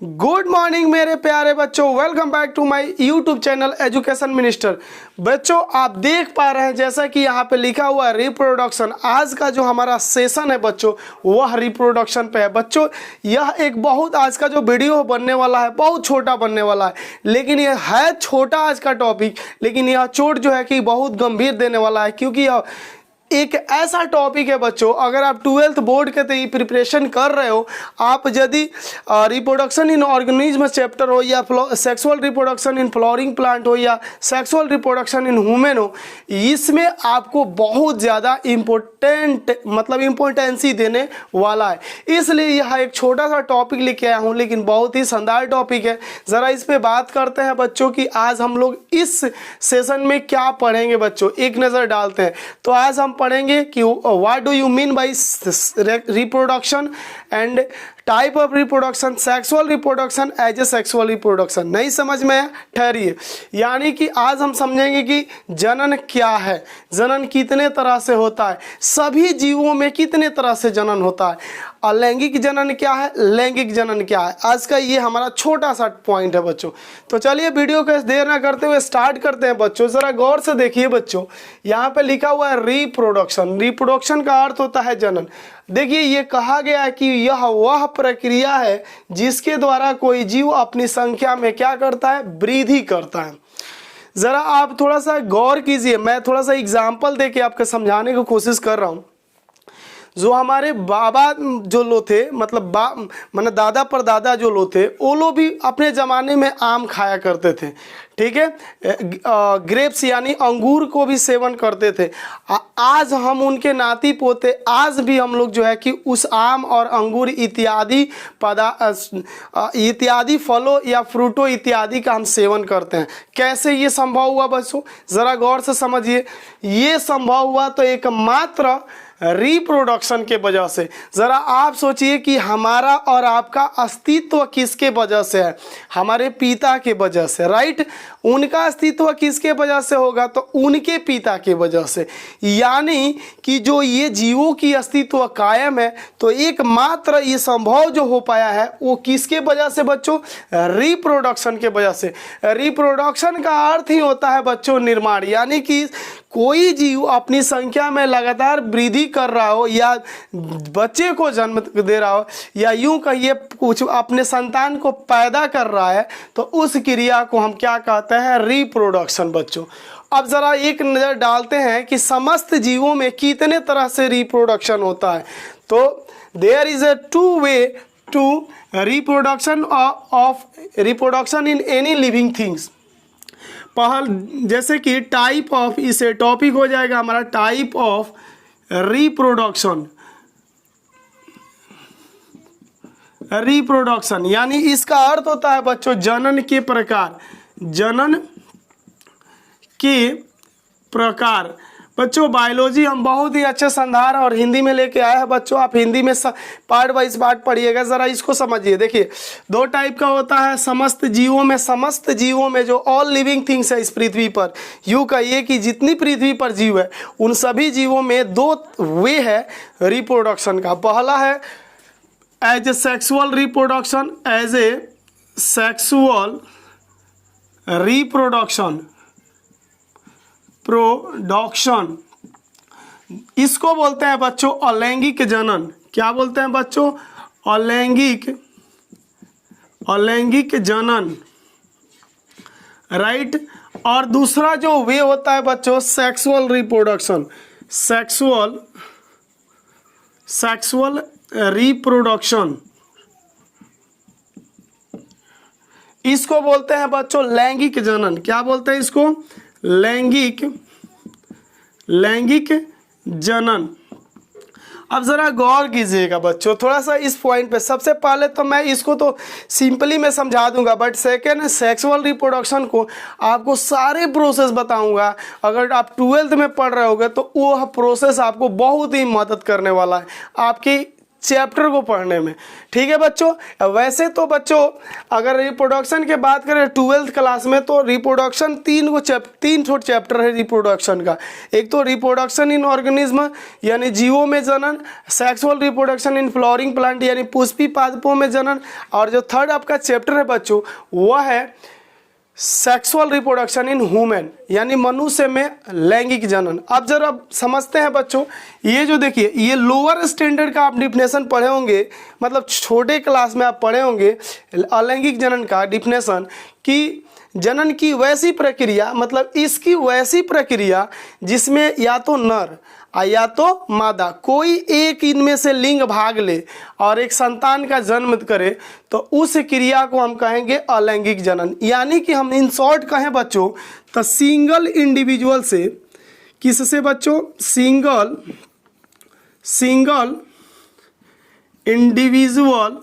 Good morning मेरे प्यारे बच्चों, welcome back to my YouTube channel education minister. बच्चों आप देख पा रहे हैं जैसा कि यहाँ पे लिखा हुआ है रिप्रोडक्शन। आज का जो हमारा सेशन है बच्चों वह रिप्रोडक्शन पे है। बच्चों यह एक बहुत आज का जो वीडियो बनने वाला है बहुत छोटा बनने वाला है, लेकिन यह है छोटा आज का टॉपिक, लेकिन यह चोट जो है कि बहुत गंभीर देने वाला है, क्योंकि यह एक ऐसा टॉपिक है बच्चों, अगर आप 12th बोर्ड के प्रिपरेशन कर रहे हो, आप यदि रिप्रोडक्शन इन ऑर्गेनिज्म चैप्टर हो या sexual reproduction in flowering plant हो या सेक्सुअल रिप्रोडक्शन इन ह्यूमन हो, इसमें आपको बहुत ज़्यादा इम्पोर्टेंसी देने वाला है। इसलिए यह एक छोटा सा टॉपिक लेके आया हूँ, लेकिन बहुत ही शानदार टॉपिक है। ज़रा इस पे बात करते हैं बच्चों कि आज हम लोग इस सेशन में क्या पढ़ेंगे। बच्चों एक नज़र डालते हैं तो आज हम पढ़ेंगे कि what do you mean by reproduction and type of reproduction, sexual reproduction as a sexual reproduction. नहीं समझ में ठहरिए, यानी कि आज हम समझेंगे कि जनन क्या है, जनन कितने तरह से होता है, सभी जीवों में कितने तरह से जनन होता है, अलैंगिक जनन क्या है, लैंगिक जनन क्या है। आज का ये हमारा छोटा सा पॉइंट है बच्चों। तो चलिए वीडियो को देर ना करते हुए स्टार्ट करते हैं बच्चों। ज़रा गौर से देखिए बच्चों, यहाँ पे लिखा हुआ है रिप्रोडक्शन। रिप्रोडक्शन का अर्थ होता है जनन। देखिए ये कहा गया है कि यह वह प्रक्रिया है जिसके द्वारा कोई जीव अपनी संख्या में क्या करता है, वृद्धि करता है। ज़रा आप थोड़ा सा गौर कीजिए, मैं थोड़ा सा एग्जाम्पल दे के आपको समझाने की कोशिश कर रहा हूँ। जो हमारे बाबा जो लोग थे, मतलब माने दादा पर दादा जो लोग थे, वो लोग भी अपने ज़माने में आम खाया करते थे, ठीक है, ग्रेप्स यानी अंगूर को भी सेवन करते थे। आज हम उनके नाती पोते आज भी हम लोग जो है कि उस आम और अंगूर इत्यादि फलों या फ्रूटों इत्यादि का हम सेवन करते हैं। कैसे ये संभव हुआ बच्चों, ज़रा गौर से समझिए। ये संभव हुआ तो एकमात्र रिप्रोडक्शन के वजह से। ज़रा आप सोचिए कि हमारा और आपका अस्तित्व किसके वजह से है, हमारे पिता के वजह से, राइट। उनका अस्तित्व किसके वजह से होगा, तो उनके पिता के वजह से। यानी कि जो ये जीवों की अस्तित्व कायम है तो एकमात्र ये संभव जो हो पाया है वो किसके वजह से बच्चों, रिप्रोडक्शन के वजह से। रिप्रोडक्शन का अर्थ ही होता है बच्चों निर्माण, यानी कि कोई जीव अपनी संख्या में लगातार वृद्धि कर रहा हो या बच्चे को जन्म दे रहा हो या यूं कहिए कुछ अपने संतान को पैदा कर रहा है, तो उस क्रिया को हम क्या कहते हैं, रिप्रोडक्शन बच्चों। अब ज़रा एक नज़र डालते हैं कि समस्त जीवों में कितने तरह से रिप्रोडक्शन होता है। तो there is a two way to reproduction in any living things. पहल जैसे कि टाइप ऑफ, इसे टॉपिक हो जाएगा हमारा टाइप ऑफ रिप्रोडक्शन। रिप्रोडक्शन यानी इसका अर्थ होता है बच्चों जनन के प्रकार, जनन के प्रकार। बच्चों बायोलॉजी हम बहुत ही अच्छे संधार और हिंदी में लेके आए हैं बच्चों। आप हिंदी में पार्ट बाइज पार्ट पढ़िएगा, ज़रा इसको समझिए। देखिए दो टाइप का होता है समस्त जीवों में जो ऑल लिविंग थिंग्स है इस पृथ्वी पर, यूँ कहिए कि जितनी पृथ्वी पर जीव है उन सभी जीवों में दो वे है रिप्रोडक्शन का। पहला है as a sexual reproduction, as a sexual reproduction production, इसको बोलते हैं बच्चों अलैंगिक जनन। क्या बोलते हैं बच्चों, अलैंगिक जनन, राइट। और दूसरा जो वे होता है बच्चों सेक्सुअल रिप्रोडक्शन, सेक्सुअल रिप्रोडक्शन, इसको बोलते हैं बच्चों लैंगिक जनन। क्या बोलते हैं इसको, लैंगिक जनन। अब ज़रा गौर कीजिएगा बच्चों थोड़ा सा इस पॉइंट पे। सबसे पहले तो मैं इसको तो सिंपली मैं समझा दूंगा, बट सेकेंड सेक्सुअल रिप्रोडक्शन को आपको सारे प्रोसेस बताऊंगा। अगर आप 12th में पढ़ रहे होगे तो वो प्रोसेस आपको बहुत ही मदद करने वाला है, आपकी चैप्टर को पढ़ने में। ठीक है बच्चों। वैसे तो बच्चों अगर रिप्रोडक्शन की बात करें 12th क्लास में तो रिप्रोडक्शन तीन छोटे चैप्टर है रिप्रोडक्शन का। एक तो रिप्रोडक्शन इन ऑर्गेनिज्म यानी जीवों में जनन, sexual reproduction in flowering plant यानी पुष्पी पादपों में जनन, और जो थर्ड आपका चैप्टर है बच्चों वह है सेक्सुअल रिप्रोडक्शन इन ह्यूमन यानी मनुष्य में लैंगिक जनन। अब जरा समझते हैं बच्चों, ये जो देखिए ये लोअर स्टैंडर्ड का आप डिफिनेशन पढ़े होंगे, मतलब छोटे क्लास में आप पढ़े होंगे अलैंगिक जनन का डिफिनेशन कि जनन की वैसी प्रक्रिया, मतलब इसकी वैसी प्रक्रिया जिसमें या तो नर या तो मादा कोई एक इनमें से लिंग भाग ले और एक संतान का जन्म करे तो उस क्रिया को हम कहेंगे अलैंगिक जनन। यानी कि हम इन शॉर्ट कहें बच्चों तो सिंगल इंडिविजुअल से, किससे बच्चों, सिंगल इंडिविजुअल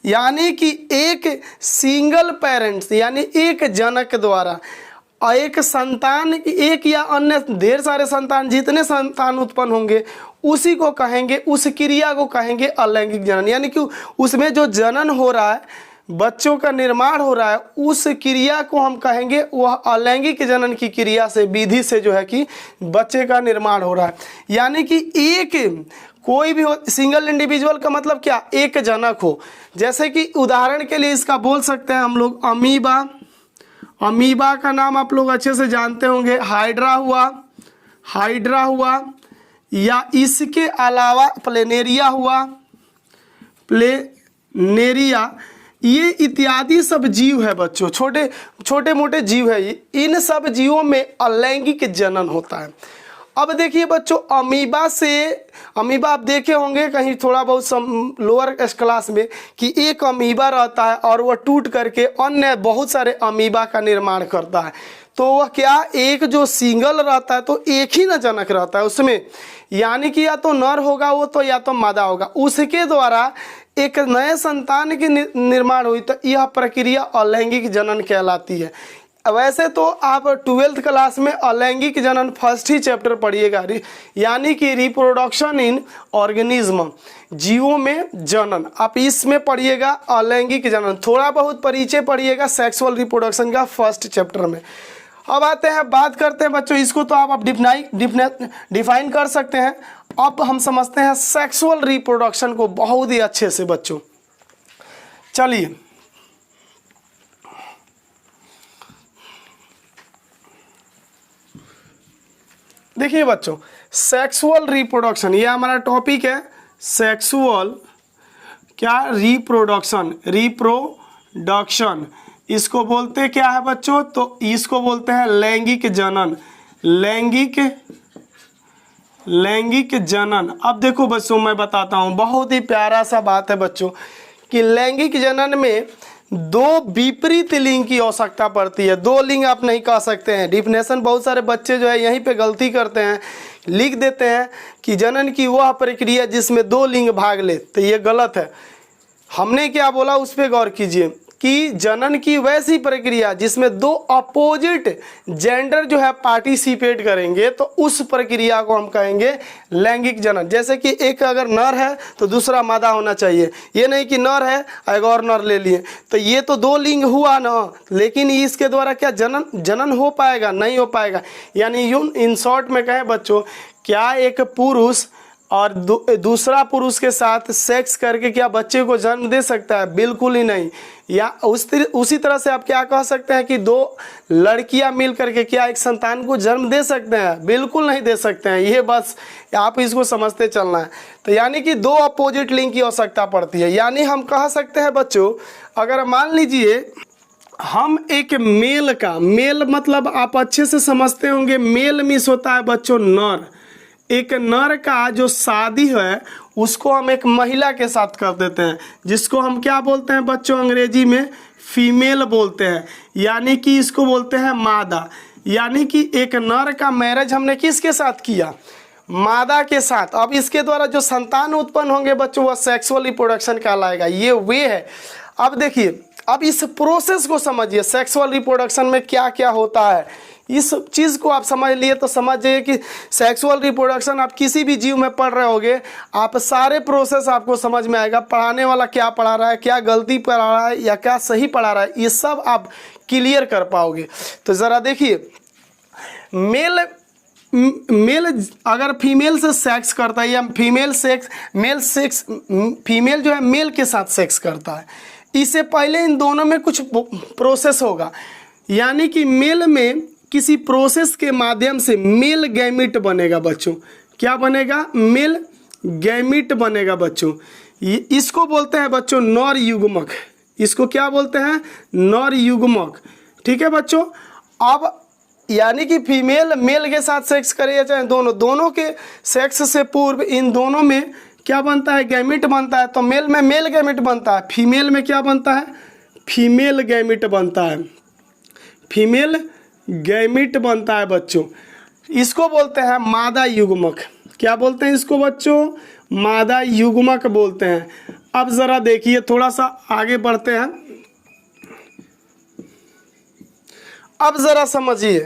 यानी कि एक सिंगल पेरेंट्स यानी एक जनक द्वारा एक संतान, एक या अन्य ढेर सारे संतान, जितने संतान उत्पन्न होंगे उसी को कहेंगे, उस क्रिया को कहेंगे अलैंगिक जनन। यानी कि उसमें जो जनन हो रहा है, बच्चों का निर्माण हो रहा है, उस क्रिया को हम कहेंगे वह अलैंगिक जनन की क्रिया से, विधि से जो है कि बच्चे का निर्माण हो रहा है। यानी कि एक कोई भी हो, सिंगल इंडिविजुअल का मतलब क्या, एक जनक हो। जैसे कि उदाहरण के लिए इसका बोल सकते हैं हम लोग अमीबा, अमीबा का नाम आप लोग अच्छे से जानते होंगे, हाइड्रा हुआ या इसके अलावा प्लेनेरिया हुआ, प्लेनेरिया, ये इत्यादि सब जीव है बच्चों, छोटे मोटे जीव है ये। इन सब जीवों में अलैंगिक जनन होता है। अब देखिए बच्चों अमीबा आप देखे होंगे कहीं थोड़ा बहुत लोअर क्लास में कि एक अमीबा रहता है और वह टूट करके अन्य बहुत सारे अमीबा का निर्माण करता है। तो वह क्या, एक जो सिंगल रहता है तो एक ही न जनक रहता है उसमें, यानी कि या तो नर होगा वो तो या तो मादा होगा, उसके द्वारा एक नए संतान की निर्माण हुई तो यह प्रक्रिया अलैंगिक जनन कहलाती है। वैसे तो आप 12th क्लास में अलैंगिक जनन फर्स्ट ही चैप्टर पढ़िएगा, यानी कि रिप्रोडक्शन इन ऑर्गेनिज्म, जीवों में जनन, आप इसमें पढ़िएगा अलैंगिक जनन। थोड़ा बहुत परिचय पढ़िएगा सेक्सुअल रिप्रोडक्शन का फर्स्ट चैप्टर में। अब आते हैं, बात करते हैं बच्चों, इसको तो आप डिफाइन कर सकते हैं। अब हम समझते हैं सेक्सुअल रिप्रोडक्शन को बहुत ही अच्छे से बच्चों। चलिए देखिए बच्चों, सेक्सुअल रिप्रोडक्शन ये हमारा टॉपिक है। सेक्सुअल क्या, रिप्रोडक्शन इसको बोलते क्या है बच्चों, तो इसको बोलते हैं लैंगिक जनन, लैंगिक जनन। अब देखो बच्चों मैं बताता हूँ, बहुत ही प्यारा सा बात है बच्चों कि लैंगिक जनन में दो विपरीत लिंग की आवश्यकता पड़ती है। दो लिंग आप नहीं कह सकते हैं। डिफिनेशन बहुत सारे बच्चे जो है यहीं पे गलती करते हैं, लिख देते हैं कि जनन की वह प्रक्रिया जिसमें दो लिंग भाग ले, तो ये गलत है। हमने क्या बोला उस पर गौर कीजिए कि जनन की वैसी प्रक्रिया जिसमें दो अपोजिट जेंडर जो है पार्टिसिपेट करेंगे तो उस प्रक्रिया को हम कहेंगे लैंगिक जनन। जैसे कि एक अगर नर है तो दूसरा मादा होना चाहिए, ये नहीं कि नर है एक और नर ले लिए, तो ये तो दो लिंग हुआ ना, लेकिन इसके द्वारा क्या जनन हो पाएगा, नहीं हो पाएगा। यानी इन शॉर्ट में कहें बच्चों, क्या एक पुरुष और दूसरा पुरुष के साथ सेक्स करके क्या बच्चे को जन्म दे सकता है? बिल्कुल ही नहीं। या उसी तरह से आप क्या कह सकते हैं कि दो लड़कियां मिल करके क्या एक संतान को जन्म दे सकते हैं? बिल्कुल नहीं दे सकते हैं। ये बस आप इसको समझते चलना है। तो यानी कि दो अपोजिट लिंग की आवश्यकता पड़ती है। यानी हम कह सकते हैं बच्चों, अगर मान लीजिए हम एक मेल मतलब आप अच्छे से समझते होंगे, मेल मीन्स होता है बच्चों नर। एक नर का जो शादी है उसको हम एक महिला के साथ कर देते हैं, जिसको हम क्या बोलते हैं बच्चों, अंग्रेजी में फीमेल बोलते हैं, यानी कि इसको बोलते हैं मादा। यानी कि एक नर का मैरिज हमने किसके साथ किया? मादा के साथ। अब इसके द्वारा जो संतान उत्पन्न होंगे बच्चों वह सेक्सुअल रिप्रोडक्शन कहलाएगा। ये वे है। अब देखिए अब इस प्रोसेस को समझिए, सेक्सुअल रिप्रोडक्शन में क्या क्या होता है, इस चीज़ को आप समझ लिए तो समझ जाइए कि सेक्सुअल रिप्रोडक्शन आप किसी भी जीव में पढ़ रहे होगे, आप सारे प्रोसेस आपको समझ में आएगा। पढ़ाने वाला क्या पढ़ा रहा है, क्या गलती पढ़ा रहा है या क्या सही पढ़ा रहा है, ये सब आप क्लियर कर पाओगे। तो ज़रा देखिए, मेल अगर फीमेल से सेक्स करता है या फीमेल जो है मेल के साथ सेक्स करता है, इससे पहले इन दोनों में कुछ प्रोसेस होगा, यानी कि मेल में किसी प्रोसेस के माध्यम से मेल गैमिट बनेगा बच्चों। क्या बनेगा? मेल गैमिट बनेगा बच्चों। इसको बोलते हैं बच्चों नर युग्मक। इसको क्या बोलते हैं? नर युग्मक। ठीक है बच्चों। अब यानी कि फीमेल मेल के साथ सेक्स करे या चाहे दोनों के सेक्स से पूर्व इन दोनों में क्या बनता है? गैमिट बनता है। तो मेल में मेल गैमिट बनता है, फीमेल में क्या बनता है? फीमेल गैमिट बनता है। फीमेल गैमिट बनता है बच्चों। इसको बोलते हैं मादा युग्मक। क्या बोलते हैं इसको बच्चों? मादा युग्मक बोलते हैं। अब ज़रा देखिए, थोड़ा सा आगे बढ़ते हैं। अब ज़रा समझिए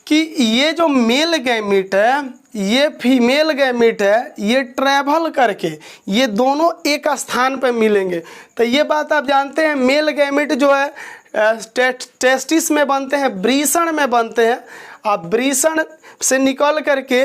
कि ये जो मेल गैमिट है, ये फीमेल गैमिट है, ये ट्रैवल करके ये दोनों एक स्थान पर मिलेंगे। तो ये बात आप जानते हैं, मेल गैमिट जो है टेस्टिस में बनते हैं, वृषण में बनते हैं। अब वृषण से निकल करके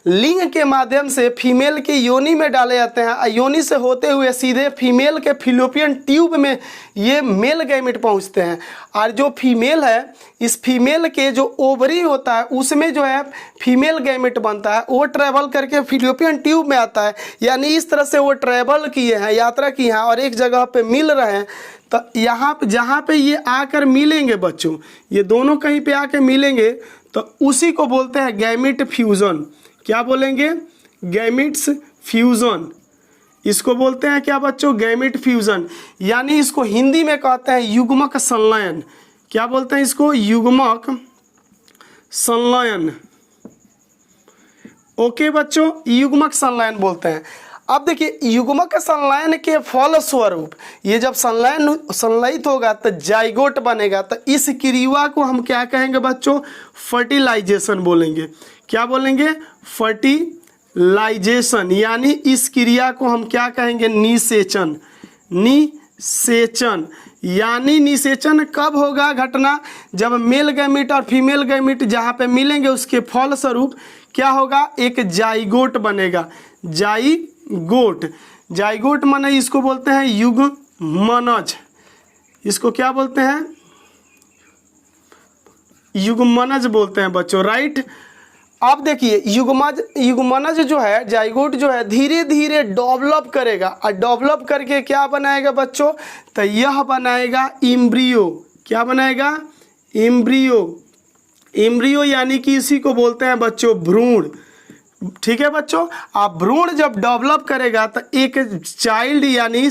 लिंग के माध्यम से फीमेल के योनि में डाले जाते हैं। योनि से होते हुए सीधे फीमेल के फिलोपियन ट्यूब में ये मेल गैमिट पहुंचते हैं। और जो फीमेल है, इस फीमेल के जो ओवरी होता है उसमें जो है फीमेल गैमिट बनता है, वो ट्रैवल करके फिलोपियन ट्यूब में आता है। यानी इस तरह से वो ट्रैवल किए हैं, यात्रा की हैं और एक जगह पे मिल रहे हैं। तो यहाँ पे जहाँ पे ये आकर मिलेंगे बच्चों, ये दोनों कहीं पे आकर मिलेंगे, तो उसी को बोलते हैं गैमिट फ्यूजन। क्या बोलेंगे? Gametes fusion. इसको बोलते हैं क्या बच्चों? Gamete fusion. यानी इसको हिंदी में कहते हैं युग्मक संलयन। क्या बोलते हैं इसको? युग्मक संलयन। ओके बच्चों, युग्मक संलयन बोलते हैं। अब देखिए, युग्मक संलयन के फल स्वरूप ये जब संलयित होगा तो जाइगोट बनेगा। तो इस क्रिया को हम क्या कहेंगे बच्चों? फर्टिलाइजेशन बोलेंगे। क्या बोलेंगे? फर्टिलाइजेशन। यानी इस क्रिया को हम क्या कहेंगे? निषेचन। निषेचन। यानी निषेचन कब होगा घटना? जब मेल गैमिट और फीमेल गैमिट जहाँ पे मिलेंगे उसके फल स्वरूप क्या होगा? एक जाइगोट बनेगा। जाइगोट। जाइगोट माने इसको बोलते हैं युग्मनज। इसको क्या बोलते हैं? युग्मनज बोलते हैं बच्चों, राइट। अब देखिए, युग्मनज जो है, जाइगोट जो है, धीरे धीरे डेवलप करेगा और डेवलप करके क्या बनाएगा बच्चों? तो यह बनाएगा इम्ब्रियो। क्या बनाएगा? इम्ब्रियो। इम्ब्रियो यानी कि इसी को बोलते हैं बच्चों भ्रूण। ठीक है बच्चों। आप भ्रूण जब डेवलप करेगा तो एक चाइल्ड यानी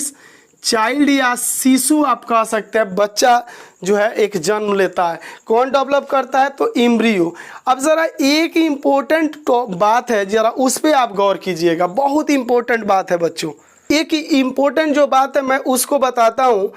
चाइल्ड या शिशु आप कह सकते हैं, बच्चा जो है एक जन्म लेता है। कौन डेवलप करता है? तो इम्ब्रियो। अब ज़रा एक इम्पोर्टेंट बात है, ज़रा उस पर आप गौर कीजिएगा। बहुत इम्पोर्टेंट बात है बच्चों। एक इम्पोर्टेंट जो बात है मैं उसको बताता हूँ।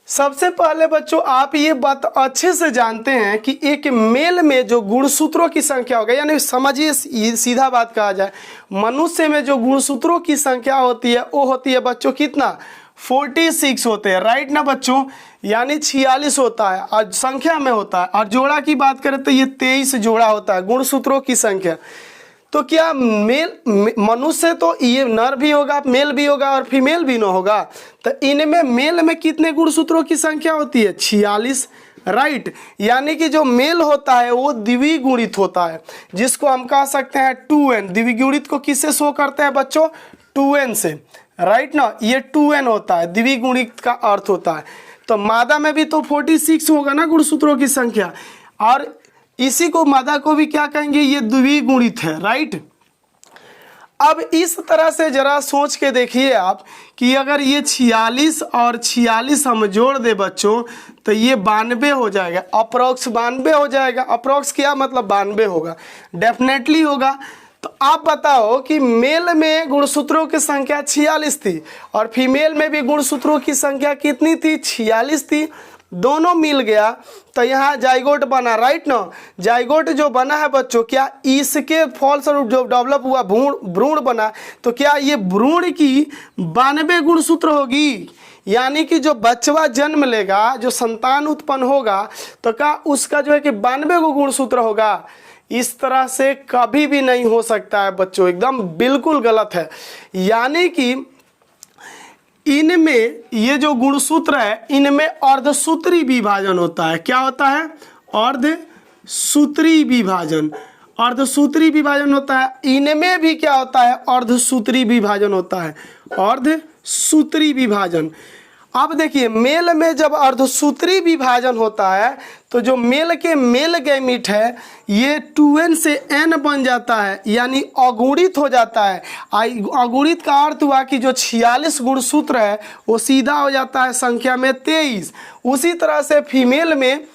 सबसे पहले बच्चों, आप ये बात अच्छे से जानते हैं कि एक मेल में जो गुणसूत्रों की संख्या होगा, यानी समझिए, सीधा बात कहा जाए, मनुष्य में जो गुणसूत्रों की संख्या होती है वो होती है बच्चों कितना? 46 होते हैं, राइट ना बच्चों? यानी 46 होता है और संख्या में होता है। और जोड़ा की बात करें तो ये 23 जोड़ा होता है गुणसूत्रों की संख्या। तो क्या मनुष्य तो ये नर भी होगा, मेल भी होगा और फीमेल भी न होगा। तो इनमें मेल में कितने गुणसूत्रों की संख्या होती है? 46, राइट। यानी कि जो मेल होता है वो द्विगुणित होता है, जिसको हम कह सकते हैं 2n। द्विगुणित को किससे शो करते हैं बच्चों? 2n से, राइट ना। ये 2n होता है, द्विगुणित का अर्थ होता है। तो मादा में भी तो 46 होगा ना गुणसूत्रों की संख्या, और इसी को मादा को भी क्या कहेंगे? ये द्विगुणित है, राइट। अब इस तरह से जरा सोच के देखिए आप कि अगर ये 46 और 46 हम जोड़ दे बच्चों तो ये 92 हो जाएगा। अप्रॉक्स 92 हो जाएगा। अप्रॉक्स क्या मतलब? 92 होगा, डेफिनेटली होगा। तो आप बताओ कि मेल में गुणसूत्रों की संख्या 46 थी और फीमेल में भी गुणसूत्रों की संख्या कितनी थी, 46 थी। दोनों मिल गया तो यहाँ जाइगोट बना, राइट ना। जाइगोट जो बना है बच्चों, क्या इसके फलस्वरूप जो डेवलप हुआ भ्रूण बना, तो क्या ये भ्रूण की 92 गुणसूत्र होगी? यानी कि जो बच्चा जन्म लेगा, जो संतान उत्पन्न होगा, तो क्या उसका जो है कि 92 को गुणसूत्र होगा? इस तरह से कभी भी नहीं हो सकता है बच्चों, एकदम बिल्कुल गलत है। यानी कि इनमें ये जो गुणसूत्र है, इनमें अर्धसूत्री विभाजन होता है। क्या होता है? अर्धसूत्री विभाजन। अर्धसूत्री विभाजन होता है। इनमें भी क्या होता है? अर्धसूत्री विभाजन होता है। अर्धसूत्री विभाजन। अब देखिए, मेल में जब अर्धसूत्री विभाजन होता है तो जो मेल के मेल गैमीट है ये 2n से n बन जाता है, यानी अगुणित हो जाता है। अगुणित का अर्थ हुआ कि जो 46 गुणसूत्र है वो सीधा हो जाता है संख्या में 23। उसी तरह से फीमेल में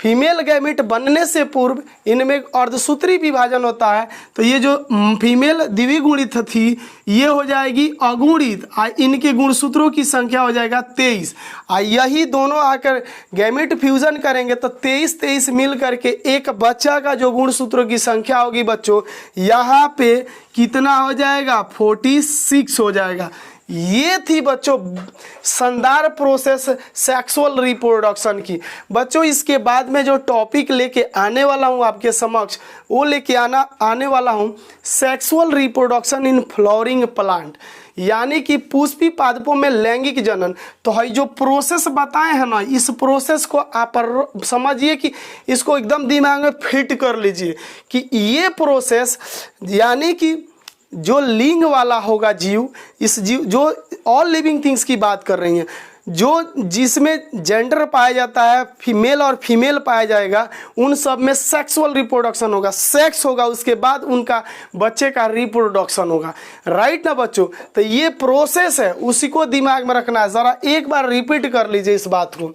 फीमेल गैमीट बनने से पूर्व इनमें अर्धसूत्री विभाजन होता है, तो ये जो फीमेल द्विगुणित थी ये हो जाएगी अगुणित, इनके गुणसूत्रों की संख्या हो जाएगा 23। यही दोनों आकर गैमीट फ्यूजन करेंगे तो 23 मिल करके एक बच्चा का जो गुणसूत्रों की संख्या होगी बच्चों, यहाँ पे कितना हो जाएगा? 46 हो जाएगा। ये थी बच्चों शानदार प्रोसेस सेक्सुअल रिप्रोडक्शन की। बच्चों इसके बाद में जो टॉपिक लेके आने वाला हूँ आपके समक्ष, वो लेके आने वाला हूँ sexual reproduction in flowering plant, यानी कि पुष्पी पादपों में लैंगिक जनन। तो है जो प्रोसेस बताए हैं ना, इस प्रोसेस को आप समझिए कि इसको एकदम दिमाग में फिट कर लीजिए कि ये प्रोसेस, यानी कि जो लिंग वाला होगा जीव, इस जीव जो ऑल लिविंग थिंग्स की बात कर रही हैं, जो जिसमें जेंडर पाया जाता है, फीमेल और फीमेल पाया जाएगा, उन सब में सेक्सुअल रिप्रोडक्शन होगा। सेक्स होगा, उसके बाद उनका बच्चे का रिप्रोडक्शन होगा, राइट ना बच्चों। तो ये प्रोसेस है, उसी को दिमाग में रखना है। ज़रा एक बार रिपीट कर लीजिए इस बात को।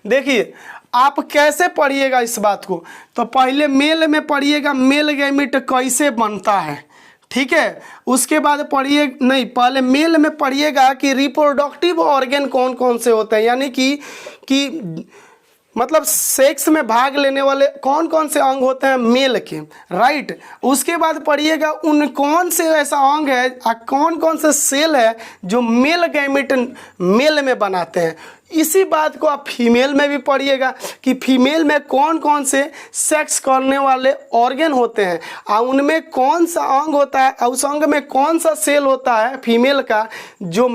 देखिए आप कैसे पढ़िएगा इस बात को, तो पहले मेल में पढ़िएगा मेल गैमीट कैसे बनता है, ठीक है। उसके बाद पढ़िए, नहीं पहले मेल में पढ़िएगा कि रिप्रोडक्टिव ऑर्गन कौन कौन से होते हैं, यानी कि मतलब सेक्स में भाग लेने वाले कौन कौन से अंग होते हैं मेल के, राइट। उसके बाद पढ़िएगा उन कौन से ऐसा अंग है, कौन कौन से सेल है जो मेल गैमीट मेल में बनाते हैं। इसी बात को आप फीमेल में भी पढ़िएगा कि फीमेल में कौन कौन से सेक्स करने वाले ऑर्गन होते हैं और उनमें कौन सा अंग होता है और उस अंग में कौन सा सेल होता है फीमेल का जो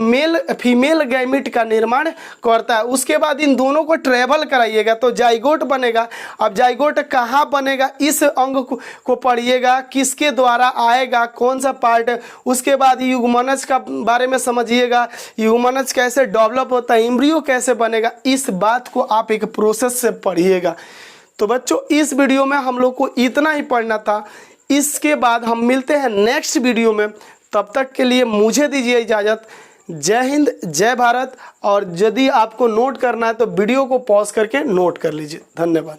फीमेल गैमीट का निर्माण करता है। उसके बाद इन दोनों को ट्रेवल कराइएगा तो जाइगोट बनेगा। अब जाइगोट कहाँ बनेगा, इस अंग को पढ़िएगा, किसके द्वारा आएगा, कौन सा पार्ट। उसके बाद युग्मनज का बारे में समझिएगा, युग्मनज कैसे डेवलप होता है, एम्ब्रियो कैसे बनेगा। इस बात को आप एक प्रोसेस से पढ़िएगा। तो बच्चों इस वीडियो में हम लोग को इतना ही पढ़ना था। इसके बाद हम मिलते हैं नेक्स्ट वीडियो में, तब तक के लिए मुझे दीजिए इजाज़त। जय हिंद, जय भारत। और यदि आपको नोट करना है तो वीडियो को पॉज करके नोट कर लीजिए। धन्यवाद।